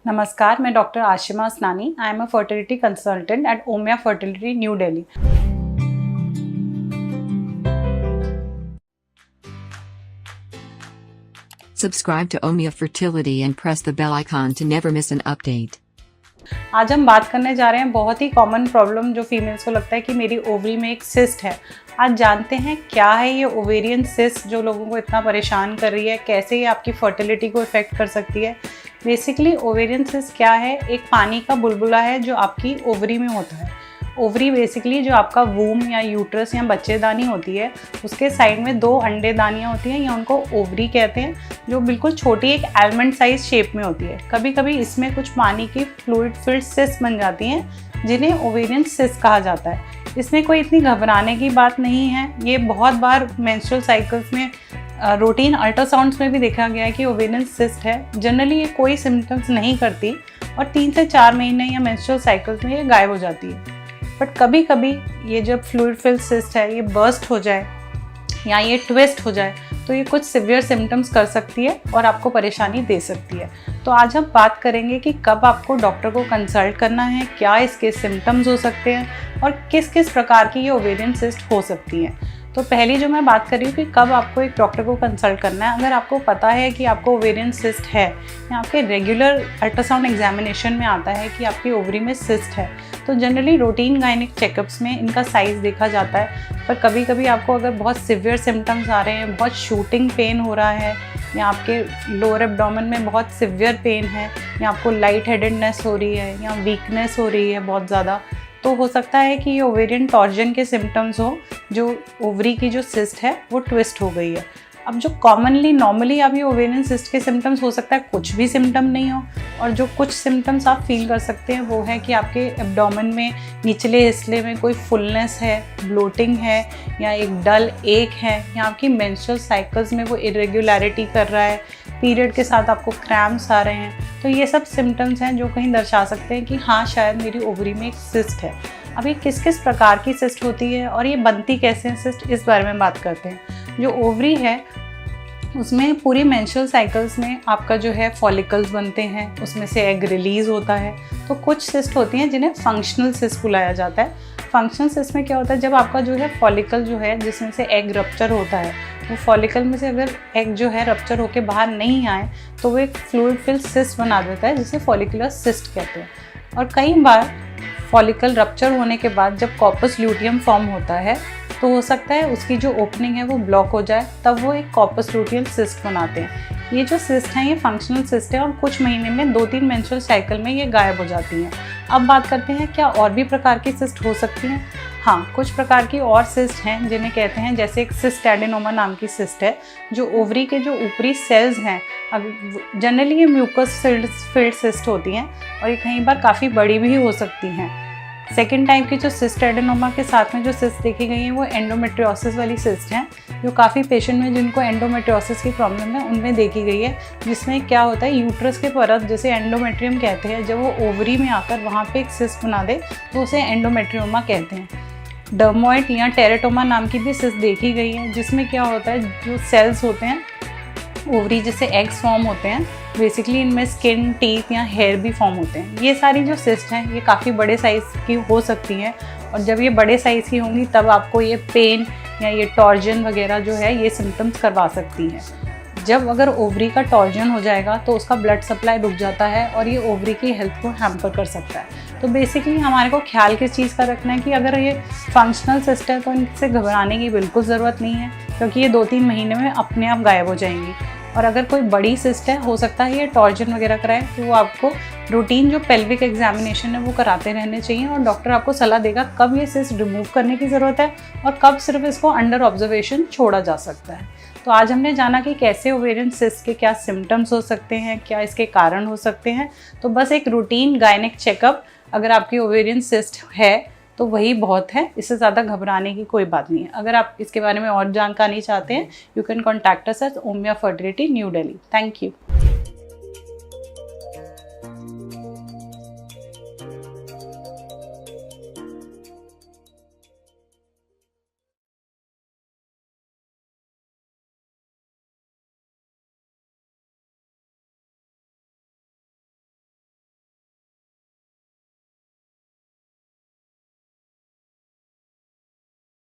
नमस्कार, मैं doctor Ashima Asnani. I am a fertility consultant at Omia fertility new Delhi. Subscribe to Omia Fertility and press the bell icon to never miss an update. आज हम बात करने जा रहे हैं बहुत ही कॉमन प्रॉब्लम जो फीमेल्स को लगता है कि मेरी ओवरी में एक सिस्ट है। आज जानते हैं क्या है ये ओवेरियन सिस्ट जो लोगों को इतना परेशान कर रही है, कैसे ये आपकी फर्टिलिटी को इफेक्ट कर सकती है। बेसिकली ओवेरियन सिस्ट क्या है? एक पानी का बुलबुला है जो आपकी ओवरी में होता है। ओवरी बेसिकली जो आपका वूम या यूट्रस या बच्चेदानी होती है, उसके साइड में 2 अंडेदानियाँ होती हैं या उनको ओवरी कहते हैं, जो बिल्कुल छोटी एक आलमंड साइज शेप में होती है। कभी कभी इसमें कुछ पानी की फ्लूइड फिल्ड सिस्ट बन जाती हैं जिन्हें ओवेरियन सिस्ट कहा जाता है। इसमें कोई इतनी घबराने की बात नहीं है। ये बहुत बार मेंस्ट्रुअल साइकिल्स में रूटीन अल्ट्रासाउंड्स में भी देखा गया है कि ओवेरियन सिस्ट है। जनरली ये कोई सिम्टम्स नहीं करती और 3 से 4 महीने या मेंस्ट्रुअल साइकिल्स में ये गायब हो जाती है। बट कभी कभी ये जब फ्लूइड फिल्ड सिस्ट है ये बर्स्ट हो जाए या ये ट्विस्ट हो जाए तो ये कुछ सिवियर सिम्टम्स कर सकती है और आपको परेशानी दे सकती है। तो आज हम बात करेंगे कि कब आपको डॉक्टर को कंसल्ट करना है, क्या इसके सिम्टम्स हो सकते हैं और किस किस प्रकार की ये ओवेरियन सिस्ट हो सकती है। तो पहली जो मैं बात कर रही हूँ कि कब आपको एक डॉक्टर को कंसल्ट करना है। अगर आपको पता है कि आपको ओवेरियन सिस्ट है या आपके रेगुलर अल्ट्रासाउंड एग्जामिनेशन में आता है कि आपकी ओवरी में सिस्ट है, तो जनरली रूटीन गायनिक चेकअप्स में इनका साइज़ देखा जाता है। पर कभी कभी आपको अगर बहुत सिवियर सिम्टम्स आ रहे हैं, बहुत शूटिंग पेन हो रहा है या आपके लोअर एब्डोमेन में बहुत सिवियर पेन है या आपको लाइट हेडेडनेस हो रही है या वीकनेस हो रही है बहुत ज़्यादा, तो हो सकता है कि ये ओवेरियन टॉर्जन के सिम्टम्स हो, जो ओवरी की जो सिस्ट है वो ट्विस्ट हो गई है। अब जो नॉर्मली आप ये ओवेरियन सिस्ट के सिम्टम्स हो सकता है कुछ भी सिम्टम नहीं हो, और जो कुछ सिम्टम्स आप फील कर सकते हैं वो है कि आपके एब्डोमेन में निचले हिस्से में कोई फुलनेस है, ब्लोटिंग है या एक डल एक है या आपकी मेंस्ट्रुअल साइकिल्स में वो इरेगुलरिटी कर रहा है, पीरियड के साथ आपको क्रैम्प्स आ रहे हैं। तो ये सब सिम्टम्स हैं जो कहीं दर्शा सकते हैं कि हाँ शायद मेरी ओवरी में एक सिस्ट है। अब ये किस किस प्रकार की सिस्ट होती है और ये बनती कैसे है सिस्ट, इस बारे में बात करते हैं। जो ओवरी है उसमें पूरी मेंस्ट्रुअल साइकिल्स में आपका जो है फॉलिकल्स बनते हैं, उसमें से एग रिलीज़ होता है। तो कुछ सिस्ट होती हैं जिन्हें फंक्शनल सिस्ट बुलाया जाता है। फंक्शनल सिस्ट में क्या होता है, जब आपका जो है फॉलिकल जो है जिसमें से एग रप्चर होता है, वो फॉलिकल में से अगर एग जो है रप्चर होकर बाहर नहीं आए तो वो एक फ्लूइड फिल्ड सिस्ट बना देता है जिसे फॉलिकुलर सिस्ट कहते हैं। और कई बार फॉलिकल रप्चर होने के बाद जब कॉर्पस ल्यूटियम फॉर्म होता है तो हो सकता है उसकी जो ओपनिंग है वो ब्लॉक हो जाए, तब वो एक कॉर्पस ल्यूटियम सिस्ट बनाते हैं। ये जो सिस्ट हैं ये फंक्शनल सिस्ट है और कुछ महीने में 2-3 मेंस्ट्रुअल साइकिल में ये गायब हो जाती हैं। अब बात करते हैं क्या और भी प्रकार की सिस्ट हो सकती हैं। हाँ, कुछ प्रकार की और सिस्ट हैं जिन्हें कहते हैं, जैसे एक सिस्ट एडेनोमा नाम की सिस्ट है जो ओवरी के जो ऊपरी सेल्स हैं, जनरली ये म्यूकस फिल्ड सिस्ट होती हैं और ये कई बार काफ़ी बड़ी भी हो सकती हैं। सेकेंड टाइप की जो सिस्ट एडेनोमा के साथ में जो सिस्ट देखी गई हैं वो एंडोमेट्रियोसिस वाली सिस्ट हैं, जो काफ़ी पेशेंट में जिनको एंडोमेट्रियोसिस की प्रॉब्लम है उनमें देखी गई है। जिसमें क्या होता है, यूट्रस के परत जिसे एंडोमेट्रियम कहते हैं, जब वो ओवरी में आकर वहाँ पे एक सिस्ट बना दे तो उसे एंडोमेट्रियोमा कहते हैं। डर्मोइड या टेरेटोमा नाम की भी सिस्ट देखी गई है, जिसमें क्या होता है, जो सेल्स होते हैं ओवरी जिससे एग्स फॉर्म होते हैं, बेसिकली इनमें स्किन, टीथ या हेयर भी फॉर्म होते हैं। ये सारी जो सिस्ट हैं ये काफ़ी बड़े साइज़ की हो सकती हैं और जब ये बड़े साइज़ की होंगी तब आपको ये पेन या ये टॉर्जन वगैरह जो है ये सिम्टम्स करवा सकती हैं। जब अगर ओवरी का टॉर्जन हो जाएगा तो उसका ब्लड सप्लाई रुक जाता है और ये ओवरी की हेल्थ को हैम्पर कर सकता है। तो बेसिकली हमारे को ख्याल किस चीज़ का रखना है कि अगर ये फंक्शनल सिस्ट है तो इनसे घबराने की बिल्कुल ज़रूरत नहीं है, क्योंकि ये 2-3 महीने में अपने आप गायब हो जाएंगी। और अगर कोई बड़ी सिस्ट है, हो सकता है ये टॉर्जन वगैरह कराए, तो वो आपको रूटीन जो पेल्विक एग्जामिनेशन है वो कराते रहने चाहिए और डॉक्टर आपको सलाह देगा कब ये सिस्ट रिमूव करने की ज़रूरत है और कब सिर्फ इसको अंडर ऑब्जर्वेशन छोड़ा जा सकता है। तो आज हमने जाना कि कैसे ओवेरियन सिस्ट के क्या सिम्टम्स हो सकते हैं, क्या इसके कारण हो सकते हैं। तो बस एक रूटीन गायनिक चेकअप अगर आपकी ओवेरियन सिस्ट है तो वही बहुत है, इससे ज़्यादा घबराने की कोई बात नहीं है। अगर आप इसके बारे में और जानकारी चाहते हैं, you can contact us at Omia fertility new Delhi. Thank you.